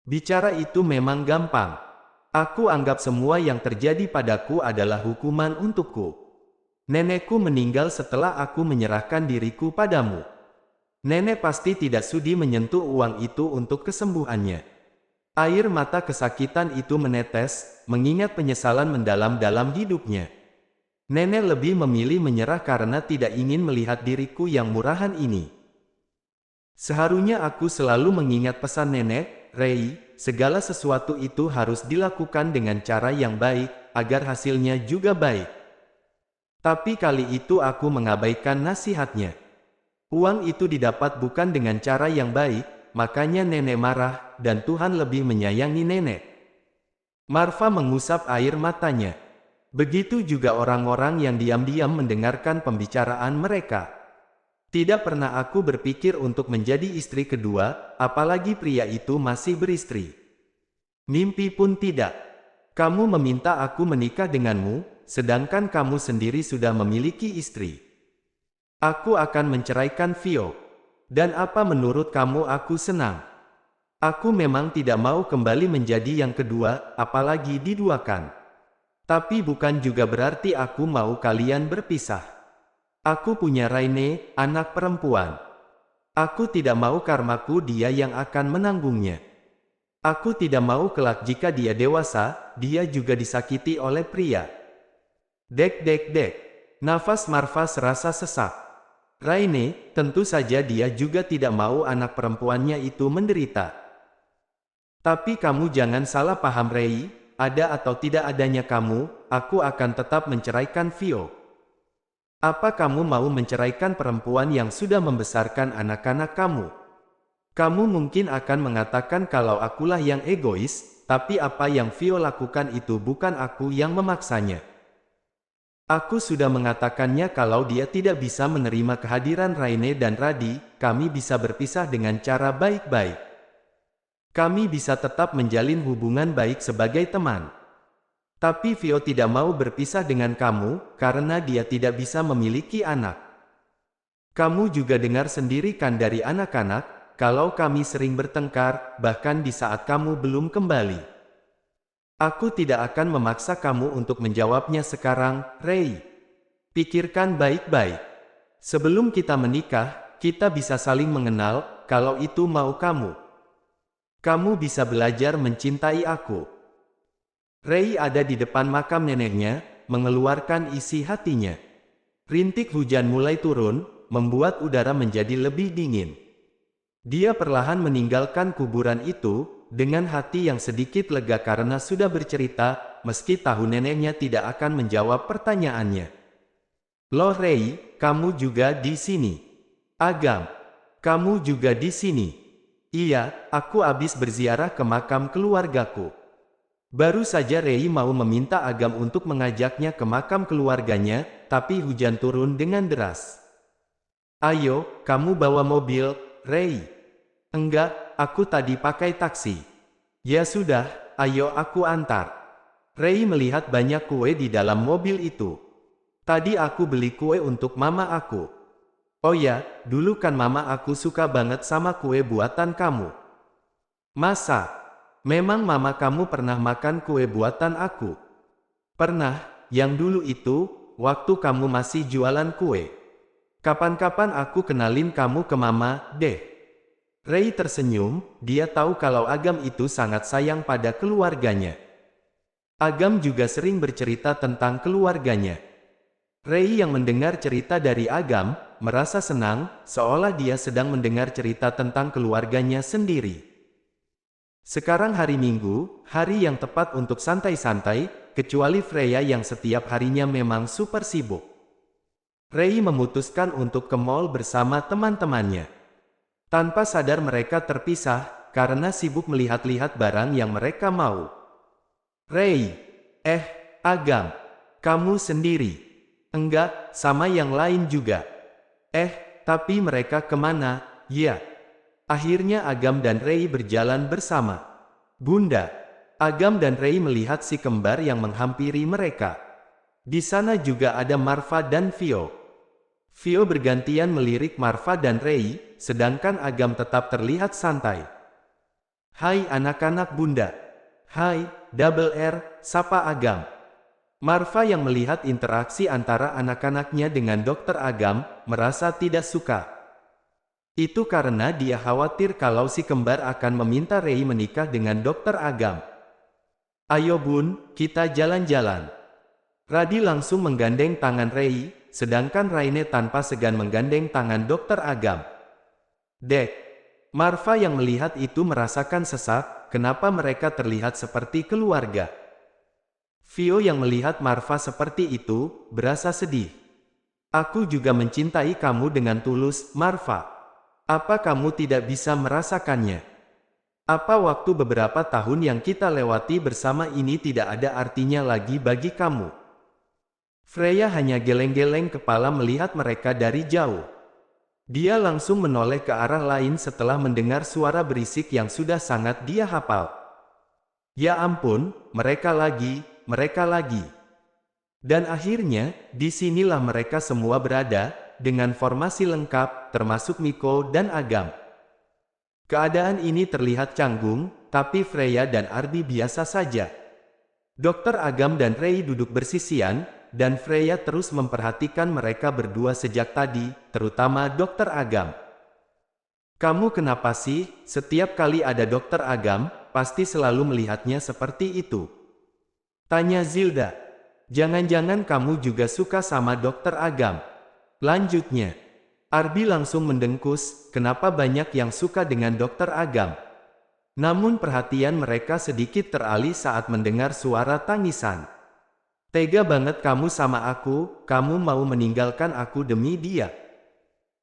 Bicara itu memang gampang. Aku anggap semua yang terjadi padaku adalah hukuman untukku. Nenekku meninggal setelah aku menyerahkan diriku padamu. Nenek pasti tidak sudi menyentuh uang itu untuk kesembuhannya. Air mata kesakitan itu menetes, mengingat penyesalan mendalam dalam hidupnya. Nenek lebih memilih menyerah karena tidak ingin melihat diriku yang murahan ini. Seharusnya aku selalu mengingat pesan nenek, Rei, segala sesuatu itu harus dilakukan dengan cara yang baik, agar hasilnya juga baik. Tapi kali itu aku mengabaikan nasihatnya. Uang itu didapat bukan dengan cara yang baik, makanya nenek marah, dan Tuhan lebih menyayangi nenek. Marva mengusap air matanya. Begitu juga orang-orang yang diam-diam mendengarkan pembicaraan mereka. Tidak pernah aku berpikir untuk menjadi istri kedua, apalagi pria itu masih beristri. Mimpi pun tidak. Kamu meminta aku menikah denganmu, sedangkan kamu sendiri sudah memiliki istri. Aku akan menceraikan Vio. Dan apa menurut kamu aku senang? Aku memang tidak mau kembali menjadi yang kedua, apalagi diduakan. Tapi bukan juga berarti aku mau kalian berpisah. Aku punya Raine, anak perempuan. Aku tidak mau karmaku dia yang akan menanggungnya. Aku tidak mau kelak jika dia dewasa, dia juga disakiti oleh pria. Dek dek dek. Nafas Marva serasa sesak. Raine, tentu saja dia juga tidak mau anak perempuannya itu menderita. Tapi kamu jangan salah paham Rei, ada atau tidak adanya kamu, aku akan tetap menceraikan Vio. Apa kamu mau menceraikan perempuan yang sudah membesarkan anak-anak kamu? Kamu mungkin akan mengatakan kalau akulah yang egois, tapi apa yang Vio lakukan itu bukan aku yang memaksanya. Aku sudah mengatakannya kalau dia tidak bisa menerima kehadiran Raine dan Radi, kami bisa berpisah dengan cara baik-baik. Kami bisa tetap menjalin hubungan baik sebagai teman. Tapi Vio tidak mau berpisah dengan kamu, karena dia tidak bisa memiliki anak. Kamu juga dengar sendiri kan dari anak-anak, kalau kami sering bertengkar, bahkan di saat kamu belum kembali. Aku tidak akan memaksa kamu untuk menjawabnya sekarang, Rei. Pikirkan baik-baik. Sebelum kita menikah, kita bisa saling mengenal, kalau itu mau kamu. Kamu bisa belajar mencintai aku. Rei ada di depan makam neneknya, mengeluarkan isi hatinya. Rintik hujan mulai turun, membuat udara menjadi lebih dingin. Dia perlahan meninggalkan kuburan itu, dengan hati yang sedikit lega karena sudah bercerita, meski tahu neneknya tidak akan menjawab pertanyaannya. Loh Rei, kamu juga di sini. Agam, kamu juga di sini. Iya, aku habis berziarah ke makam keluargaku. Baru saja Rei mau meminta Agam untuk mengajaknya ke makam keluarganya, tapi hujan turun dengan deras. Ayo, kamu bawa mobil, Rei. Enggak, aku tadi pakai taksi. Ya sudah, ayo aku antar. Rei melihat banyak kue di dalam mobil itu. Tadi aku beli kue untuk mama aku. Oh ya, dulu kan mama aku suka banget sama kue buatan kamu. Masa? Memang mama kamu pernah makan kue buatan aku? Pernah, yang dulu itu, waktu kamu masih jualan kue. Kapan-kapan aku kenalin kamu ke mama, deh. Rei tersenyum, dia tahu kalau Agam itu sangat sayang pada keluarganya. Agam juga sering bercerita tentang keluarganya. Rei yang mendengar cerita dari Agam, merasa senang, seolah dia sedang mendengar cerita tentang keluarganya sendiri. Sekarang hari Minggu, hari yang tepat untuk santai-santai, kecuali Freya yang setiap harinya memang super sibuk. Rei memutuskan untuk ke mall bersama teman-temannya. Tanpa sadar mereka terpisah, karena sibuk melihat-lihat barang yang mereka mau. Rei, Agam, kamu sendiri. Enggak, sama yang lain juga. Tapi mereka kemana? Ya. Akhirnya Agam dan Rei berjalan bersama. Bunda, Agam dan Rei melihat si kembar yang menghampiri mereka. Di sana juga ada Marva dan Vio. Vio bergantian melirik Marva dan Rei, sedangkan Agam tetap terlihat santai. Hai anak-anak bunda. Hai, Double R, sapa Agam. Marva yang melihat interaksi antara anak-anaknya dengan Dokter Agam, merasa tidak suka. Itu karena dia khawatir kalau si kembar akan meminta Rei menikah dengan Dokter Agam. Ayo bun, kita jalan-jalan. Radi langsung menggandeng tangan Rei, sedangkan Raine tanpa segan menggandeng tangan Dokter Agam. Dek. Marva yang melihat itu merasakan sesak, kenapa mereka terlihat seperti keluarga. Vio yang melihat Marva seperti itu, berasa sedih. Aku juga mencintai kamu dengan tulus, Marva. Apa kamu tidak bisa merasakannya? Apa waktu beberapa tahun yang kita lewati bersama ini tidak ada artinya lagi bagi kamu? Freya hanya geleng-geleng kepala melihat mereka dari jauh. Dia langsung menoleh ke arah lain setelah mendengar suara berisik yang sudah sangat dia hafal. Ya ampun, mereka lagi. Dan akhirnya, disinilah mereka semua berada, dengan formasi lengkap, termasuk Miko dan Agam. Keadaan ini terlihat canggung, tapi Freya dan Ardi biasa saja. Dokter Agam dan Rei duduk bersisian, dan Freya terus memperhatikan mereka berdua sejak tadi, terutama Dokter Agam. Kamu kenapa sih, setiap kali ada Dokter Agam, pasti selalu melihatnya seperti itu? Tanya Zilda. Jangan-jangan kamu juga suka sama Dokter Agam? Lanjutnya, Ardi langsung mendengkus, kenapa banyak yang suka dengan Dokter Agam? Namun perhatian mereka sedikit teralih saat mendengar suara tangisan. Tega banget kamu sama aku, kamu mau meninggalkan aku demi dia.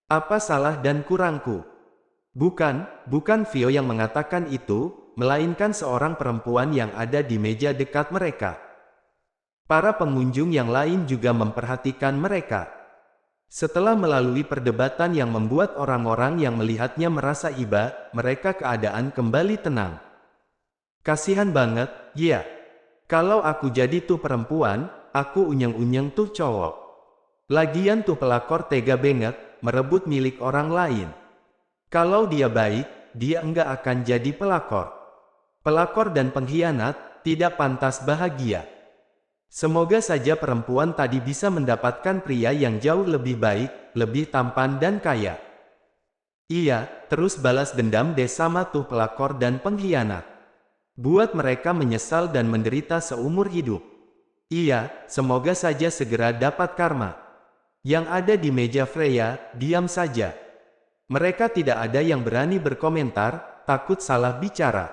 Apa salah dan kurangku? Bukan Vio yang mengatakan itu, melainkan seorang perempuan yang ada di meja dekat mereka. Para pengunjung yang lain juga memperhatikan mereka. Setelah melalui perdebatan yang membuat orang-orang yang melihatnya merasa iba, mereka keadaan kembali tenang. Kasihan banget, ya. Kalau aku jadi tuh perempuan, aku unyeng-unyeng tuh cowok. Lagian tuh pelakor tega banget, merebut milik orang lain. Kalau dia baik, dia enggak akan jadi pelakor. Pelakor dan pengkhianat, tidak pantas bahagia. Semoga saja perempuan tadi bisa mendapatkan pria yang jauh lebih baik, lebih tampan dan kaya. Iya, terus balas dendam deh sama tuh pelakor dan pengkhianat. Buat mereka menyesal dan menderita seumur hidup. Iya, semoga saja segera dapat karma. Yang ada di meja Freya, diam saja. Mereka tidak ada yang berani berkomentar, takut salah bicara.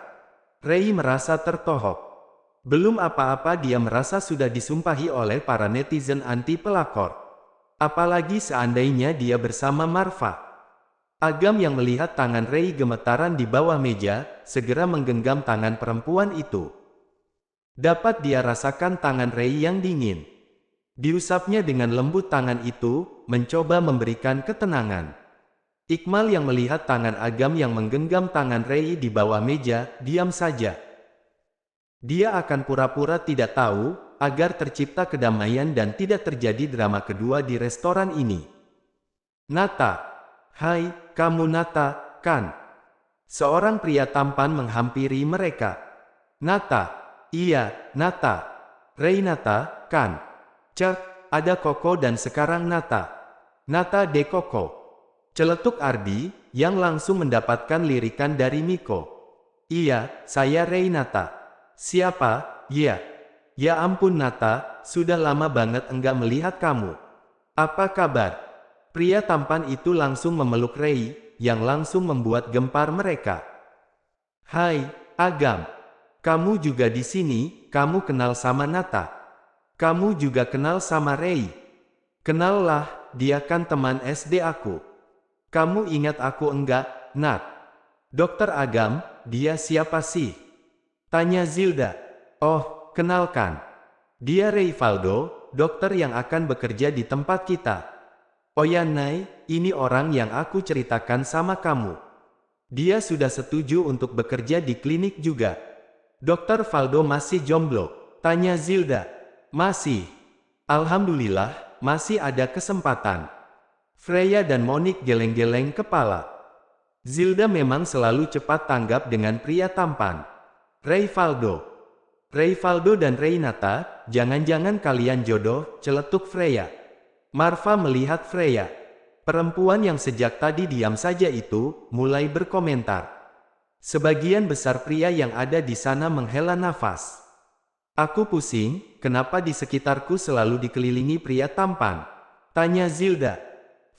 Rei merasa tertohok. Belum apa-apa dia merasa sudah disumpahi oleh para netizen anti pelakor. Apalagi seandainya dia bersama Marva. Agam yang melihat tangan Rei gemetaran di bawah meja, segera menggenggam tangan perempuan itu. Dapat dia rasakan tangan Rei yang dingin. Diusapnya dengan lembut tangan itu, mencoba memberikan ketenangan. Iqmal yang melihat tangan Agam yang menggenggam tangan Rei di bawah meja, diam saja. Dia akan pura-pura tidak tahu, agar tercipta kedamaian dan tidak terjadi drama kedua di restoran ini. Nata. Hai, kamu Nata, kan? Seorang pria tampan menghampiri mereka. Nata. Iya, Nata. Rei Nata, kan? Cek, ada Koko dan sekarang Nata. Nata de Koko. Celetuk Ardi, yang langsung mendapatkan lirikan dari Miko. Iya, saya Rei Nata. Siapa? Ya. Ya ampun Nata, sudah lama banget enggak melihat kamu. Apa kabar? Pria tampan itu langsung memeluk Rei, yang langsung membuat gempar mereka. Hai, Agam. Kamu juga di sini, kamu kenal sama Nata. Kamu juga kenal sama Rei. Kenal lah, dia kan teman SD aku. Kamu ingat aku enggak, Nat? Dokter Agam, dia siapa sih? Tanya Zilda. Oh, kenalkan. Dia Rei Faldo, dokter yang akan bekerja di tempat kita. Oh ya Nay, ini orang yang aku ceritakan sama kamu. Dia sudah setuju untuk bekerja di klinik juga. Dokter Faldo masih jomblo? Tanya Zilda. Masih. Alhamdulillah, masih ada kesempatan. Freya dan Monique geleng-geleng kepala. Zilda memang selalu cepat tanggap dengan pria tampan. Ray Faldo dan Reynata, jangan-jangan kalian jodoh, celetuk Freya. Marva melihat Freya. Perempuan yang sejak tadi diam saja itu, mulai berkomentar. Sebagian besar pria yang ada di sana menghela nafas. Aku pusing, kenapa di sekitarku selalu dikelilingi pria tampan? Tanya Zilda.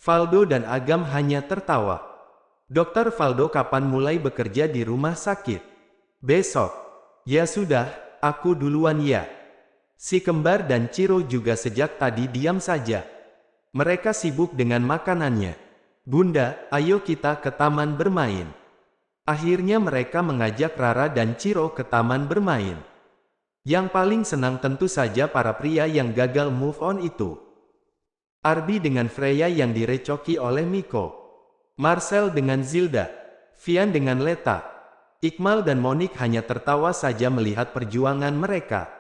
Faldo dan Agam hanya tertawa. Dokter Faldo kapan mulai bekerja di rumah sakit? Besok. Ya sudah, aku duluan ya. Si kembar dan Ciro juga sejak tadi diam saja. Mereka sibuk dengan makanannya. Bunda, ayo kita ke taman bermain. Akhirnya mereka mengajak Rara dan Ciro ke taman bermain. Yang paling senang tentu saja para pria yang gagal move on itu. Arby dengan Freya yang direcoki oleh Miko. Marcel dengan Zilda. Vian dengan Leta. Iqmal dan Monique hanya tertawa saja melihat perjuangan mereka.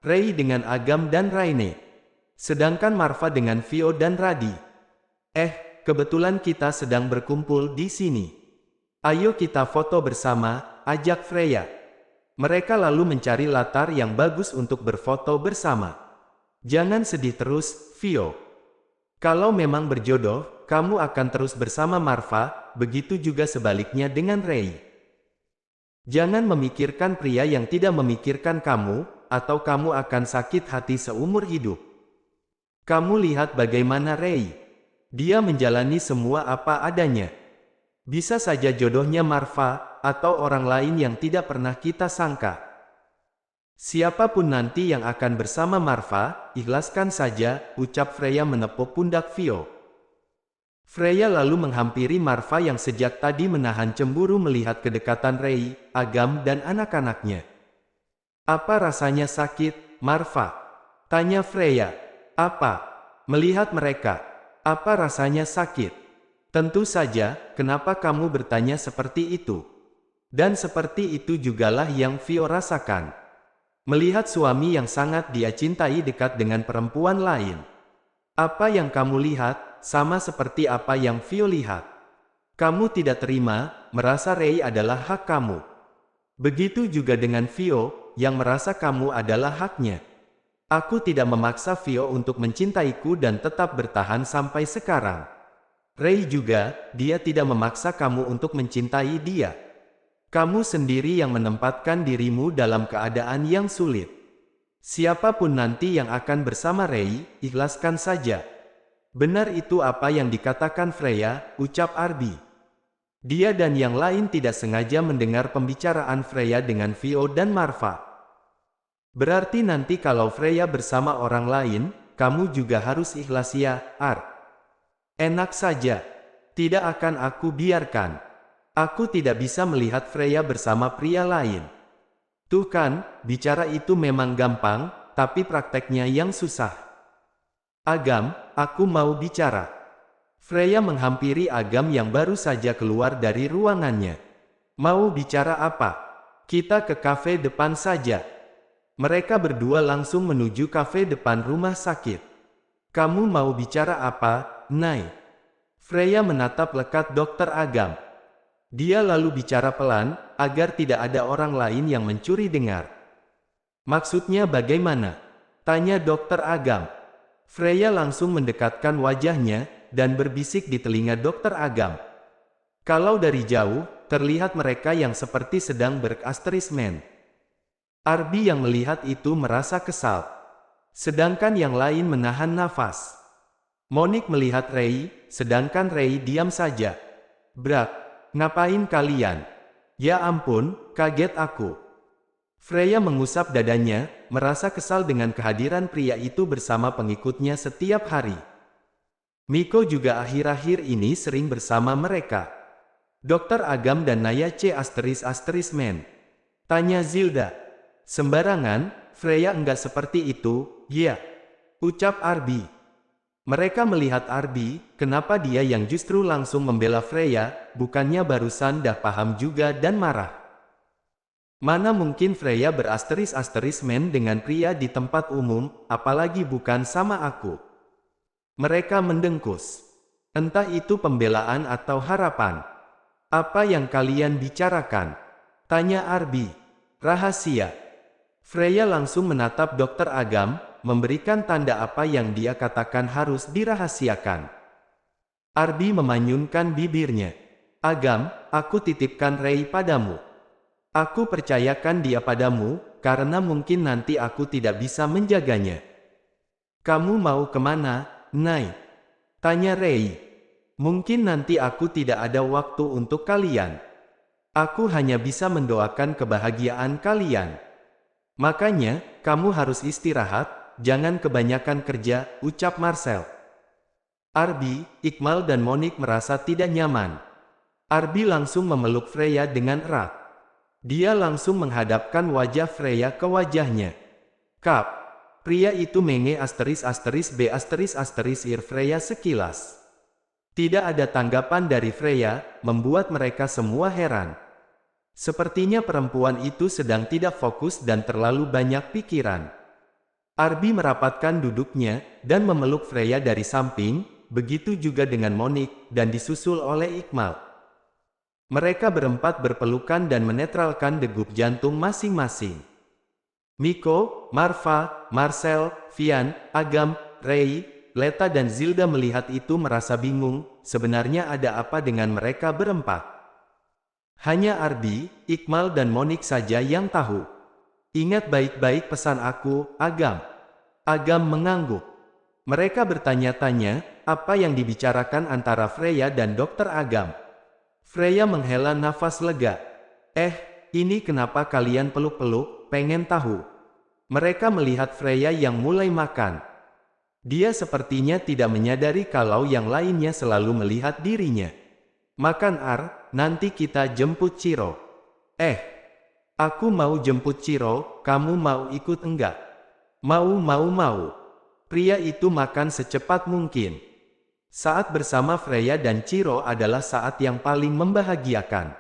Ray dengan Agam dan Raine. Sedangkan Marva dengan Vio dan Radi. Kebetulan kita sedang berkumpul di sini. Ayo kita foto bersama, ajak Freya. Mereka lalu mencari latar yang bagus untuk berfoto bersama. Jangan sedih terus, Vio. Kalau memang berjodoh, kamu akan terus bersama Marva, begitu juga sebaliknya dengan Ray. Jangan memikirkan pria yang tidak memikirkan kamu, atau kamu akan sakit hati seumur hidup. Kamu lihat bagaimana Ray. Dia menjalani semua apa adanya. Bisa saja jodohnya Marva, atau orang lain yang tidak pernah kita sangka. Siapapun nanti yang akan bersama Marva, ikhlaskan saja, ucap Freya menepuk pundak Vio. Freya lalu menghampiri Marva yang sejak tadi menahan cemburu melihat kedekatan Ray, Agam dan anak-anaknya. Apa rasanya sakit, Marva? Tanya Freya. Apa? Melihat mereka. Apa rasanya sakit? Tentu saja, kenapa kamu bertanya seperti itu? Dan seperti itu jugalah yang Vio rasakan. Melihat suami yang sangat dia cintai dekat dengan perempuan lain. Apa yang kamu lihat, sama seperti apa yang Vio lihat. Kamu tidak terima, merasa Ray adalah hak kamu. Begitu juga dengan Vio, yang merasa kamu adalah haknya. Aku tidak memaksa Vio untuk mencintaiku dan tetap bertahan sampai sekarang. Ray juga, dia tidak memaksa kamu untuk mencintai dia. Kamu sendiri yang menempatkan dirimu dalam keadaan yang sulit. Siapapun nanti yang akan bersama Ray, ikhlaskan saja. Benar itu apa yang dikatakan Freya, ucap Arby. Dia dan yang lain tidak sengaja mendengar pembicaraan Freya dengan Vio dan Marva. Berarti nanti kalau Freya bersama orang lain, kamu juga harus ikhlas ya, Ar. Enak saja. Tidak akan aku biarkan. Aku tidak bisa melihat Freya bersama pria lain. Tuh kan, bicara itu memang gampang, tapi prakteknya yang susah. Agam, aku mau bicara. Freya menghampiri Agam yang baru saja keluar dari ruangannya. Mau bicara apa? Kita ke kafe depan saja. Mereka berdua langsung menuju kafe depan rumah sakit. Kamu mau bicara apa, Nay? Freya menatap lekat Dokter Agam. Dia lalu bicara pelan, agar tidak ada orang lain yang mencuri dengar. Maksudnya bagaimana? Tanya Dokter Agam. Freya langsung mendekatkan wajahnya, dan berbisik di telinga Dokter Agam. Kalau dari jauh, terlihat mereka yang seperti sedang berastrismen. Arby yang melihat itu merasa kesal. Sedangkan yang lain menahan nafas. Monique melihat Ray, sedangkan Ray diam saja. Brak, ngapain kalian? Ya ampun, kaget aku. Freya mengusap dadanya, merasa kesal dengan kehadiran pria itu bersama pengikutnya setiap hari. Miko juga akhir-akhir ini sering bersama mereka. Dokter Agam dan Naya C******. Tanya Zilda. Sembarangan, Freya enggak seperti itu, ya. Ucap Arby. Mereka melihat Arby, kenapa dia yang justru langsung membela Freya, bukannya barusan dah paham juga dan marah. Mana mungkin Freya berastris-astrismen dengan pria di tempat umum, apalagi bukan sama aku. Mereka mendengkus. Entah itu pembelaan atau harapan. Apa yang kalian bicarakan? Tanya Arby. Rahasia. Freya langsung menatap Dokter Agam, memberikan tanda apa yang dia katakan harus dirahasiakan. Arby memanyunkan bibirnya. Agam, aku titipkan Rei padamu. Aku percayakan dia padamu, karena mungkin nanti aku tidak bisa menjaganya. Kamu mau kemana, Nai? Tanya Rei. Mungkin nanti aku tidak ada waktu untuk kalian. Aku hanya bisa mendoakan kebahagiaan kalian. Makanya, kamu harus istirahat, jangan kebanyakan kerja, ucap Marcel. Arby, Iqmal dan Monique merasa tidak nyaman. Arby langsung memeluk Freya dengan erat. Dia langsung menghadapkan wajah Freya ke wajahnya. Kap, pria itu menge **b**ir Freya sekilas. Tidak ada tanggapan dari Freya, membuat mereka semua heran. Sepertinya perempuan itu sedang tidak fokus dan terlalu banyak pikiran. Arby merapatkan duduknya, dan memeluk Freya dari samping, begitu juga dengan Monique, dan disusul oleh Iqmal. Mereka berempat berpelukan dan menetralkan degup jantung masing-masing. Miko, Marva, Marcel, Vian, Agam, Rei, Leta dan Zilda melihat itu merasa bingung, sebenarnya ada apa dengan mereka berempat. Hanya Arby, Iqmal dan Monique saja yang tahu. Ingat baik-baik pesan aku, Agam. Agam mengangguk. Mereka bertanya-tanya, apa yang dibicarakan antara Freya dan Dokter Agam. Freya menghela nafas lega. Ini kenapa kalian peluk-peluk, pengen tahu. Mereka melihat Freya yang mulai makan. Dia sepertinya tidak menyadari kalau yang lainnya selalu melihat dirinya. Makan nanti kita jemput Ciro. Aku mau jemput Ciro, kamu mau ikut enggak? Mau. Pria itu makan secepat mungkin. Saat bersama Freya dan Ciro adalah saat yang paling membahagiakan.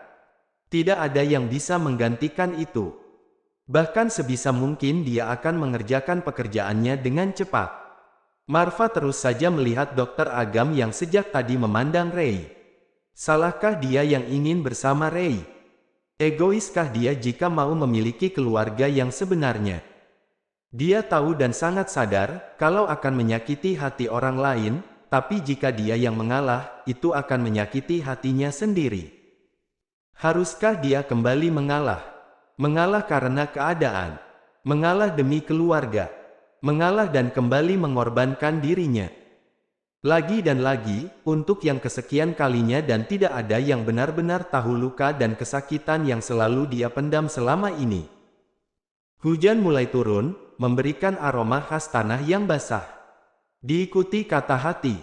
Tidak ada yang bisa menggantikan itu. Bahkan sebisa mungkin dia akan mengerjakan pekerjaannya dengan cepat. Marva terus saja melihat Dokter Agam yang sejak tadi memandang Rei. Salahkah dia yang ingin bersama Rei? Egoiskah dia jika mau memiliki keluarga yang sebenarnya? Dia tahu dan sangat sadar, kalau akan menyakiti hati orang lain, tapi jika dia yang mengalah, itu akan menyakiti hatinya sendiri. Haruskah dia kembali mengalah? Mengalah karena keadaan. Mengalah demi keluarga. Mengalah dan kembali mengorbankan dirinya. Lagi dan lagi, untuk yang kesekian kalinya dan tidak ada yang benar-benar tahu luka dan kesakitan yang selalu dia pendam selama ini. Hujan mulai turun, memberikan aroma khas tanah yang basah. Diikuti kata hati.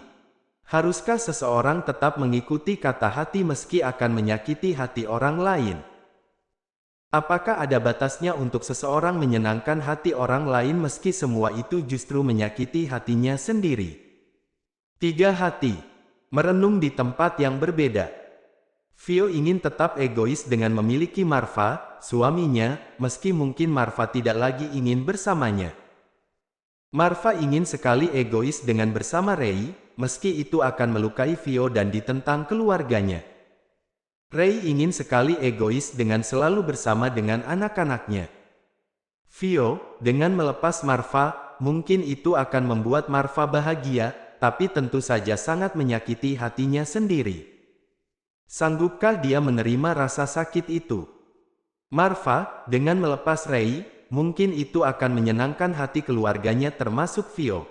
Haruskah seseorang tetap mengikuti kata hati meski akan menyakiti hati orang lain? Apakah ada batasnya untuk seseorang menyenangkan hati orang lain meski semua itu justru menyakiti hatinya sendiri? 3 hati. Merenung di tempat yang berbeda. Vio ingin tetap egois dengan memiliki Marva, suaminya, meski mungkin Marva tidak lagi ingin bersamanya. Marva ingin sekali egois dengan bersama Rei, meski itu akan melukai Vio dan ditentang keluarganya. Rei ingin sekali egois dengan selalu bersama dengan anak-anaknya. Vio, dengan melepas Marva, mungkin itu akan membuat Marva bahagia, tapi tentu saja sangat menyakiti hatinya sendiri. Sanggupkah dia menerima rasa sakit itu? Marva, dengan melepas Rei, mungkin itu akan menyenangkan hati keluarganya termasuk Vio.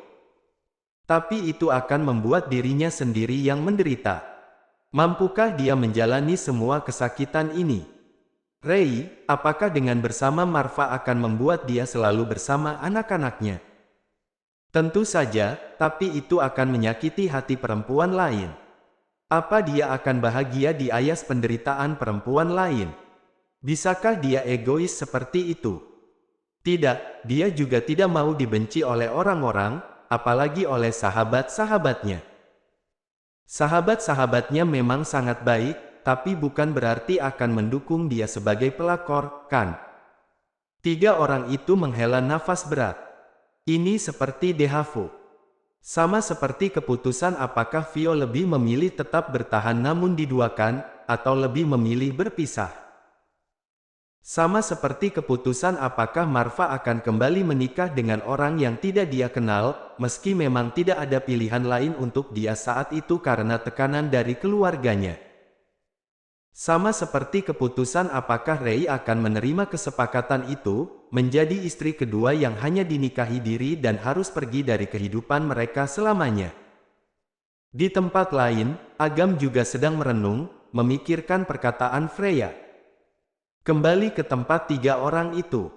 Tapi itu akan membuat dirinya sendiri yang menderita. Mampukah dia menjalani semua kesakitan ini? Rei, apakah dengan bersama Marva akan membuat dia selalu bersama anak-anaknya? Tentu saja, tapi itu akan menyakiti hati perempuan lain. Apa dia akan bahagia di ayas penderitaan perempuan lain? Bisakah dia egois seperti itu? Tidak, dia juga tidak mau dibenci oleh orang-orang, apalagi oleh sahabat-sahabatnya. Sahabat-sahabatnya memang sangat baik, tapi bukan berarti akan mendukung dia sebagai pelakor, kan? 3 orang itu menghela nafas berat. Ini seperti dejavu. Sama seperti keputusan apakah Vio lebih memilih tetap bertahan namun diduakan, atau lebih memilih berpisah. Sama seperti keputusan apakah Marva akan kembali menikah dengan orang yang tidak dia kenal, meski memang tidak ada pilihan lain untuk dia saat itu karena tekanan dari keluarganya. Sama seperti keputusan apakah Rei akan menerima kesepakatan itu, menjadi istri kedua yang hanya dinikahi diri dan harus pergi dari kehidupan mereka selamanya. Di tempat lain, Agam juga sedang merenung, memikirkan perkataan Freya. Kembali ke tempat tiga orang itu.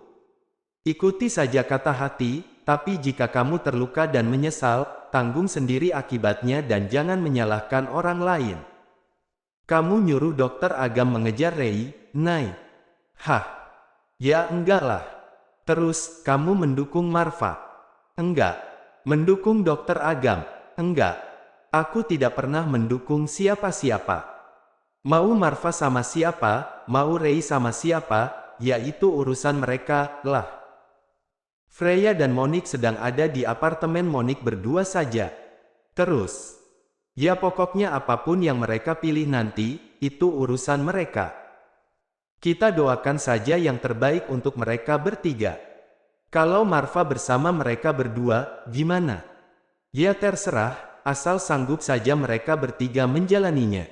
Ikuti saja kata hati, tapi jika kamu terluka dan menyesal, tanggung sendiri akibatnya dan jangan menyalahkan orang lain. Kamu nyuruh dokter Agam mengejar Rei, Nai. Hah? Ya enggak lah. Terus, kamu mendukung Marva? Enggak. Mendukung dokter Agam? Enggak. Aku tidak pernah mendukung siapa-siapa. Mau Marva sama siapa, mau Rei sama siapa, ya itu urusan mereka, lah. Freya dan Monique sedang ada di apartemen Monique berdua saja. Terus, ya pokoknya apapun yang mereka pilih nanti, itu urusan mereka. Kita doakan saja yang terbaik untuk mereka bertiga. Kalau Marva bersama mereka berdua, gimana? Ya terserah, asal sanggup saja mereka bertiga menjalaninya.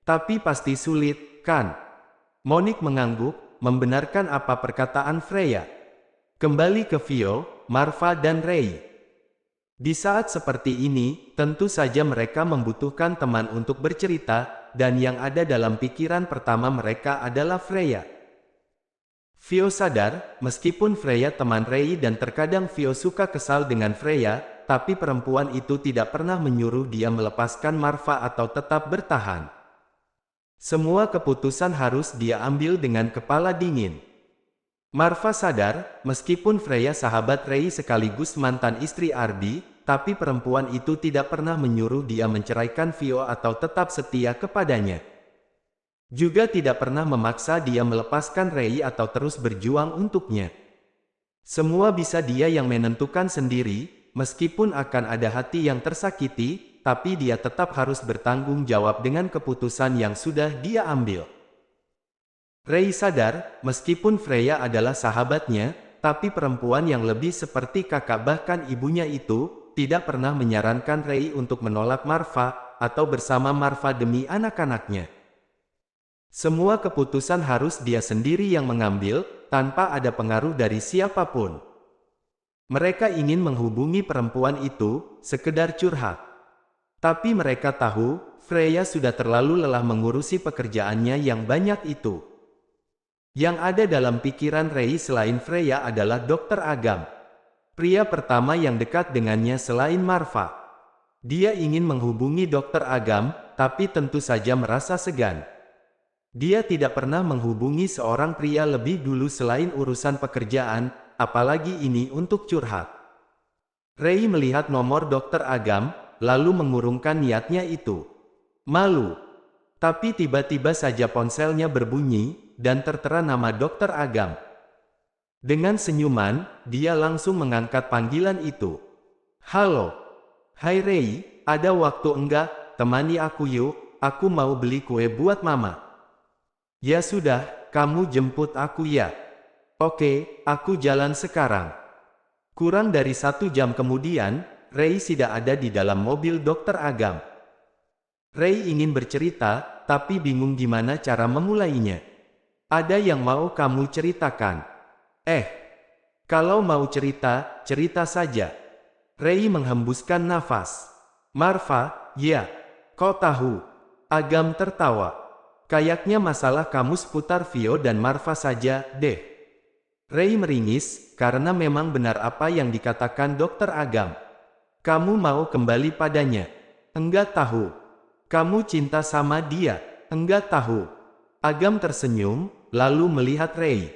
Tapi pasti sulit, kan? Monique mengangguk, membenarkan apa perkataan Freya. Kembali ke Vio, Marva dan Rei. Di saat seperti ini, tentu saja mereka membutuhkan teman untuk bercerita, dan yang ada dalam pikiran pertama mereka adalah Freya. Vio sadar, meskipun Freya teman Rei dan terkadang Vio suka kesal dengan Freya, tapi perempuan itu tidak pernah menyuruh dia melepaskan Marva atau tetap bertahan. Semua keputusan harus dia ambil dengan kepala dingin. Marva sadar, meskipun Freya sahabat Rei sekaligus mantan istri Ardi, tapi perempuan itu tidak pernah menyuruh dia menceraikan Vio atau tetap setia kepadanya. Juga tidak pernah memaksa dia melepaskan Rei atau terus berjuang untuknya. Semua bisa dia yang menentukan sendiri, meskipun akan ada hati yang tersakiti, tapi dia tetap harus bertanggung jawab dengan keputusan yang sudah dia ambil. Rei sadar, meskipun Freya adalah sahabatnya, tapi perempuan yang lebih seperti kakak bahkan ibunya itu, tidak pernah menyarankan Rei untuk menolak Marva, atau bersama Marva demi anak-anaknya. Semua keputusan harus dia sendiri yang mengambil, tanpa ada pengaruh dari siapapun. Mereka ingin menghubungi perempuan itu, sekedar curhat. Tapi mereka tahu, Freya sudah terlalu lelah mengurusi pekerjaannya yang banyak itu. Yang ada dalam pikiran Rei selain Freya adalah Dr. Agam. Pria pertama yang dekat dengannya selain Marva. Dia ingin menghubungi Dr. Agam, tapi tentu saja merasa segan. Dia tidak pernah menghubungi seorang pria lebih dulu selain urusan pekerjaan, apalagi ini untuk curhat. Rei melihat nomor Dr. Agam, lalu mengurungkan niatnya itu. Malu. Tapi tiba-tiba saja ponselnya berbunyi, dan tertera nama Dr. Agam. Dengan senyuman, dia langsung mengangkat panggilan itu. Halo. Hai Rei, ada waktu enggak? Temani aku yuk, aku mau beli kue buat mama. Ya sudah, kamu jemput aku ya. Oke, aku jalan sekarang. Kurang dari 1 jam kemudian, Rei sudah ada di dalam mobil Dr. Agam. Rei ingin bercerita, tapi bingung gimana cara memulainya. Ada yang mau kamu ceritakan? Kalau mau cerita, cerita saja. Rei menghembuskan nafas. Marva, ya. Kau tahu. Agam tertawa. Kayaknya masalah kamu seputar Vio dan Marva saja, deh. Rei meringis, karena memang benar apa yang dikatakan Dr. Agam. Kamu mau kembali padanya? Enggak tahu. Kamu cinta sama dia? Enggak tahu. Agam tersenyum, lalu melihat Rei.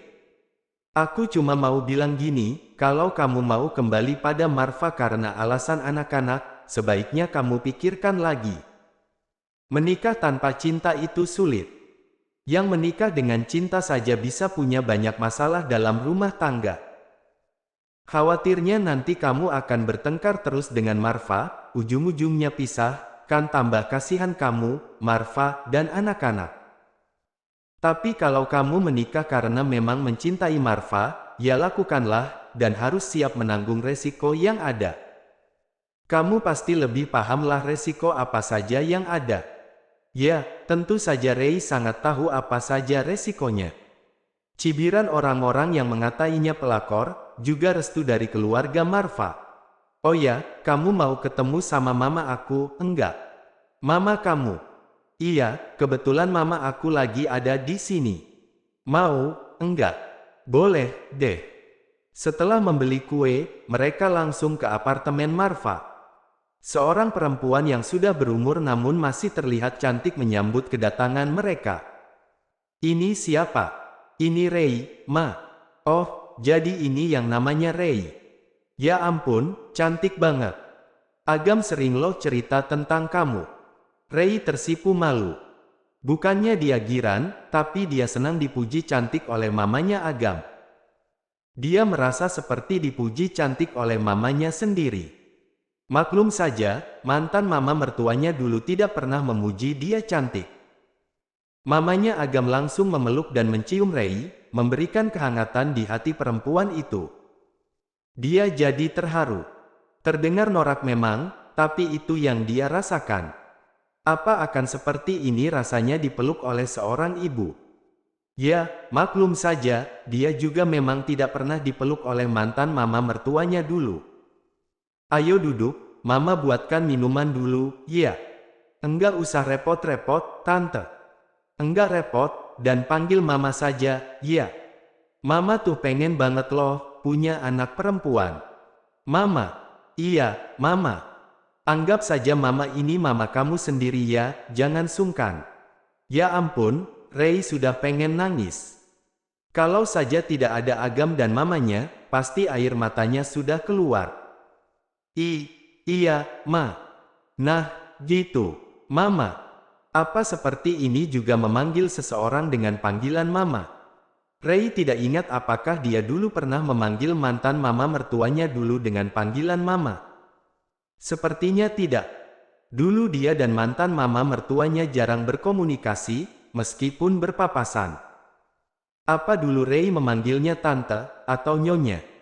Aku cuma mau bilang gini, kalau kamu mau kembali pada Marva karena alasan anak-anak, sebaiknya kamu pikirkan lagi. Menikah tanpa cinta itu sulit. Yang menikah dengan cinta saja bisa punya banyak masalah dalam rumah tangga. Khawatirnya nanti kamu akan bertengkar terus dengan Marva, ujung-ujungnya pisah, kan tambah kasihan kamu, Marva, dan anak-anak. Tapi kalau kamu menikah karena memang mencintai Marva, ya lakukanlah, dan harus siap menanggung resiko yang ada. Kamu pasti lebih pahamlah resiko apa saja yang ada. Ya, tentu saja Rei sangat tahu apa saja resikonya. Cibiran orang-orang yang mengatainya pelakor, juga restu dari keluarga Marva. Oh ya, kamu mau ketemu sama mama aku, enggak? Mama kamu? Iya, kebetulan mama aku lagi ada di sini. Mau, enggak? Boleh, deh. Setelah membeli kue, mereka langsung ke apartemen Marva. Seorang perempuan yang sudah berumur namun masih terlihat cantik menyambut kedatangan mereka. Ini siapa? Ini Rei, Ma. Oh, jadi ini yang namanya Rei. Ya ampun, cantik banget. Agam sering loh cerita tentang kamu. Rei tersipu malu. Bukannya dia giran, tapi dia senang dipuji cantik oleh mamanya Agam. Dia merasa seperti dipuji cantik oleh mamanya sendiri. Maklum saja, mantan mama mertuanya dulu tidak pernah memuji dia cantik. Mamanya Agam langsung memeluk dan mencium Rei, memberikan kehangatan di hati perempuan itu. Dia jadi terharu. Terdengar norak memang, tapi itu yang dia rasakan. Apa akan seperti ini rasanya dipeluk oleh seorang ibu? Ya, maklum saja, dia juga memang tidak pernah dipeluk oleh mantan mama mertuanya dulu. Ayo duduk, mama buatkan minuman dulu, ya. Enggak usah repot-repot, tante. Enggak repot, dan panggil mama saja, ya. Mama tuh pengen banget loh, punya anak perempuan. Mama. Iya, mama. Anggap saja mama ini mama kamu sendiri ya, jangan sungkan. Ya ampun, Rei sudah pengen nangis. Kalau saja tidak ada Agam dan mamanya, pasti air matanya sudah keluar. Iya, Ma. Nah, gitu. Mama. Apa seperti ini juga memanggil seseorang dengan panggilan mama? Rei tidak ingat apakah dia dulu pernah memanggil mantan mama mertuanya dulu dengan panggilan mama. Sepertinya tidak. Dulu dia dan mantan mama mertuanya jarang berkomunikasi, meskipun berpapasan. Apa dulu Rei memanggilnya tante, atau nyonya?